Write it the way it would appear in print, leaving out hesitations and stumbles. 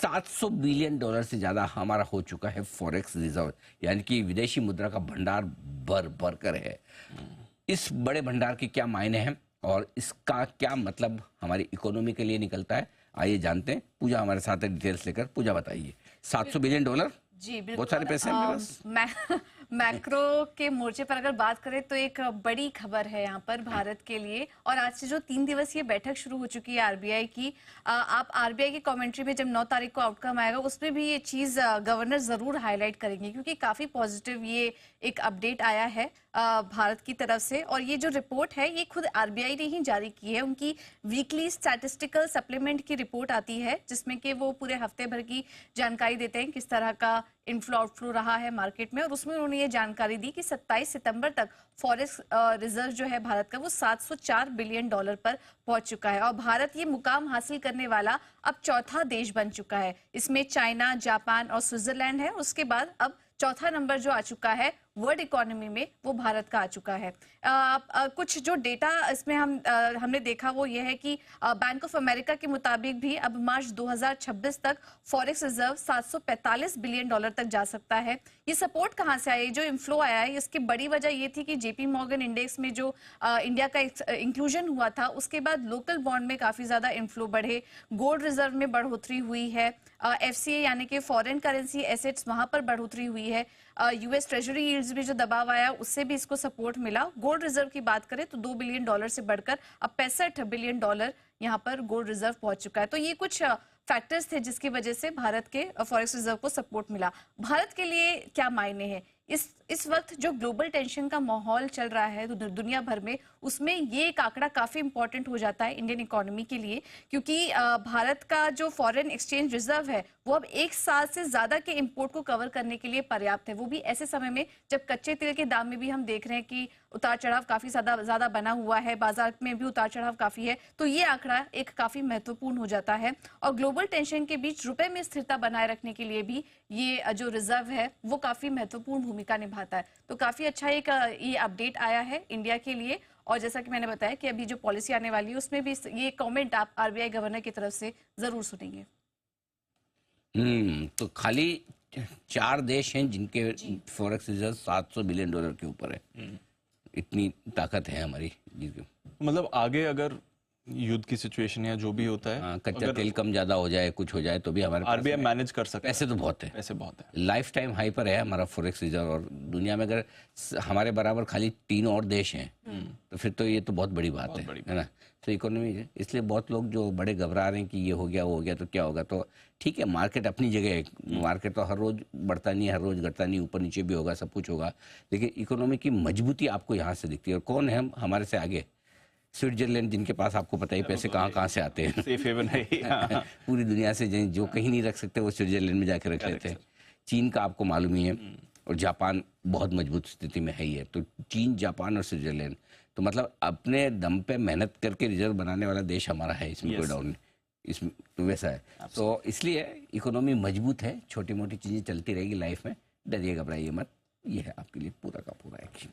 $700 billion से ज्यादा हमारा हो चुका है फॉरेक्स रिजर्व, यानी कि विदेशी मुद्रा का भंडार भर कर है। इस बड़े भंडार के क्या मायने हैं और इसका क्या मतलब हमारी इकोनॉमी के लिए निकलता है, आइए जानते हैं। पूजा हमारे साथ है डिटेल्स लेकर। पूजा बताइए, $700 बिलियन, जी बिल्कुल, बहुत सारे पैसे हैं मेरे पास। मैक्रो के मोर्चे पर अगर बात करें तो एक बड़ी खबर है यहाँ पर भारत के लिए। और आज से जो 3 दिवसीय बैठक शुरू हो चुकी है आरबीआई की, आप आरबीआई की कमेंट्री में जब 9 तारीख को आउटकम आएगा उसमें भी ये चीज गवर्नर जरूर हाईलाइट करेंगे, क्योंकि काफी पॉजिटिव ये एक अपडेट आया है भारत की तरफ से। और ये जो रिपोर्ट है ये खुद आरबीआई ने ही जारी की है। उनकी वीकली स्टैटिस्टिकल सप्लीमेंट की रिपोर्ट आती है जिसमें कि वो पूरे हफ्ते भर की जानकारी देते हैं किस तरह का इनफ्लो आउटफ्लो रहा है मार्केट में। और उसमें उन्होंने ये जानकारी दी कि 27 सितंबर तक फॉरेक्स रिजर्व जो है भारत का वो $704 बिलियन पर पहुंच चुका है। और भारत ये मुकाम हासिल करने वाला अब चौथा देश बन चुका है। इसमें चाइना, जापान और स्विट्जरलैंड है। उसके बाद अब चौथा नंबर जो आ चुका है वर्ल्ड इकोनॉमी में वो भारत का आ चुका है। कुछ जो डेटा इसमें हमने देखा वो ये है कि बैंक ऑफ अमेरिका के मुताबिक भी अब मार्च 2026 तक फॉरेक्स रिजर्व $745 बिलियन तक जा सकता है। ये सपोर्ट कहाँ से आई? जो इनफ्लो आया है इसकी बड़ी वजह ये थी कि जेपी मॉर्गन इंडेक्स में जो इंडिया का इंक्लूजन हुआ था उसके बाद लोकल बॉन्ड में काफी ज्यादा इनफ्लो बढ़े, गोल्ड रिजर्व में बढ़ोतरी हुई है, एफसीए यानी कि फॉरेन करेंसी एसेट्स वहां पर बढ़ोतरी हुई है, यूएस ट्रेजरी यील्ड्स में जो दबाव आया उससे भी इसको सपोर्ट मिला। गोल्ड रिजर्व की बात करें तो $2 बिलियन से बढ़कर अब $65 बिलियन यहाँ पर गोल्ड रिजर्व पहुंच चुका है। तो ये कुछ फैक्टर्स थे जिसकी वजह से भारत के फॉरेक्स रिजर्व को सपोर्ट मिला। भारत के लिए क्या मायने हैं? इस वक्त जो ग्लोबल टेंशन का माहौल चल रहा है दुनिया भर में, उसमें ये एक आंकड़ा काफी इंपॉर्टेंट हो जाता है इंडियन इकोनॉमी के लिए, क्योंकि भारत का जो फॉरेन एक्सचेंज रिजर्व है वो अब 1 साल से ज्यादा के इंपोर्ट को कवर करने के लिए पर्याप्त है। वो भी ऐसे समय में जब कच्चे तेल के दाम में भी हम देख रहे हैं कि उतार चढ़ाव काफी ज्यादा बना हुआ है, बाजार में भी उतार चढ़ाव काफी है। तो ये आंकड़ा एक काफी महत्वपूर्ण हो जाता है। और ग्लोबल टेंशन के बीच रुपए में स्थिरता बनाए रखने के लिए भी ये जो रिजर्व है वो काफी महत्वपूर्ण भूमिका निभाता है। तो काफी अच्छा एक ये अपडेट आया है इंडिया के लिए। और जैसा कि मैंने बताया कि अभी जो पॉलिसी आने वाली है उसमें भी ये कमेंट आप आरबीआई गवर्नर की तरफ से जरूर सुनेंगे। तो खाली 4 देश हैं जिनके फॉरेक्स रिजर्व $700 बिलियन के ऊपर है। इतनी ताकत है हमारी। मतलब आगे अगर युद्ध की सिचुएशन या जो भी होता है, कच्चा तेल कम ज्यादा हो जाए, कुछ हो जाए तो भी हमारे आरबीआई मैनेज कर सकता है। पैसे तो बहुत है, पैसे बहुत है, लाइफ टाइम हाई पर है हमारा फॉरेक्स रिजर्व। और दुनिया में अगर हमारे बराबर खाली 3 और देश हैं तो फिर तो ये तो बहुत बड़ी बात है ना। तो इकोनॉमी है, इसलिए बहुत लोग जो बड़े घबरा रहे हैं कि ये हो गया वो हो गया तो क्या होगा। तो ठीक है, मार्केट अपनी जगह है, मार्केट तो हर रोज बढ़ता नहीं, हर रोज घटता नहीं, ऊपर नीचे भी होगा, सब कुछ होगा। लेकिन इकोनॉमी की मजबूती आपको यहाँ से दिखती है। और कौन है हम हमारे से आगे? स्विट्जरलैंड, जिनके पास आपको पता ही पैसे कहाँ से आते हैं, सेफ हेवन है। पूरी दुनिया से जो कहीं नहीं रख सकते वो स्विट्जरलैंड में जाके रख लेते हैं। चीन का आपको मालूम ही है, और जापान बहुत मजबूत स्थिति में है ही है। तो चीन, जापान और स्विट्जरलैंड, तो मतलब अपने दम पे मेहनत करके रिजर्व बनाने वाला देश हमारा है, इसमें कोई डाउट नहीं। इसमें तो वैसा है। तो इसलिए इकोनॉमी मजबूत है, छोटी मोटी चीज़ें चलती रहेगी लाइफ में, डरिए घबराइए मत। ये है आपके लिए पूरा का पूरा एक्शन।